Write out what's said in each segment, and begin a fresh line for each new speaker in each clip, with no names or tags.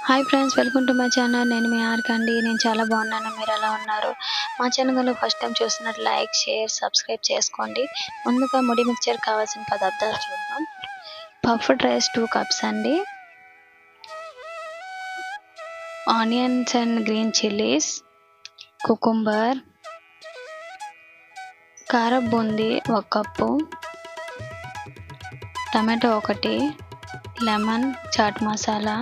Hi friends, welcome to my channel. నేను మీ ఆర్కండి. నేను చాలా బాగున్నాను. మీరు ఎలా ఉన్నారు? మా ఛానల్లో ఫస్ట్ టైం చూస్తున్నట్టు లైక్, షేర్, సబ్స్క్రైబ్ చేసుకోండి. ముందుగా ముడి మిక్చర్ కావాల్సిన పదార్థాలు చూద్దాం. పఫ్డ్ రైస్ 2 కప్స్ అండి, onions and green chillies, cucumber, కారం boondi 1 cup, tomato 1, lemon, chaat masala,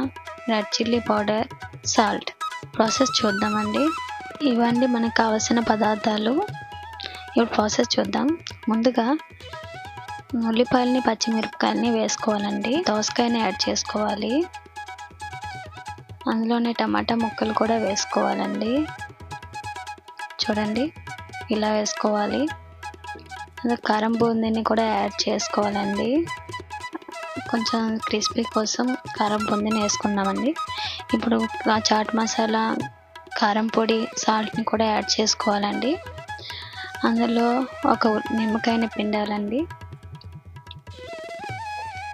red chilli powder, salt. Process చూద్దామండి. ఇవన్నీ మనకు కావాల్సిన పదార్థాలు. ఇప్పుడు ప్రాసెస్ చూద్దాం. ముందుగా ఉల్లిపాయలని, పచ్చిమిరపకాయలని వేసుకోవాలండి. దోసకాయని యాడ్ చేసుకోవాలి. అందులోనే టమాటా ముక్కలు కూడా వేసుకోవాలండి. చూడండి, ఇలా వేసుకోవాలి. కారం బూందీని కూడా యాడ్ చేసుకోవాలండి. కొంచెం క్రిస్పీ కోసం కారం బూందీని వేసుకున్నామండి. ఇప్పుడు చాట్ మసాలా, కారం పొడి, సాల్ట్ని కూడా యాడ్ చేసుకోవాలండి. అందులో ఒక నిమ్మకాయని పిండాలండి.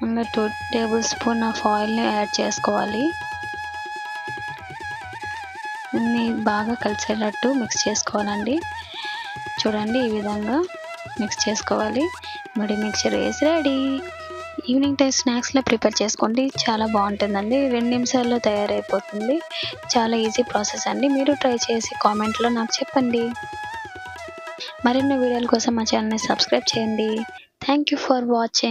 అందులో 2 టేబుల్ స్పూన్ ఆఫ్ ఆయిల్ని యాడ్ చేసుకోవాలి. అన్నీ బాగా కలిసేటట్టు మిక్స్ చేసుకోవాలండి. చూడండి, ఈ విధంగా మిక్స్ చేసుకోవాలి. ముడి మిక్చర్ వేసి రెడీ. ఈవినింగ్ టైం స్నాక్స్లో ప్రిపేర్ చేసుకోండి, చాలా బాగుంటుందండి. 2 నిమిషాల్లో తయారైపోతుంది. చాలా ఈజీ ప్రాసెస్ అండి. మీరు ట్రై చేసి కామెంట్లో నాకు చెప్పండి. మరిన్ని వీడియోల కోసం మా ఛానల్ని సబ్స్క్రైబ్ చేయండి. Thank you for watching.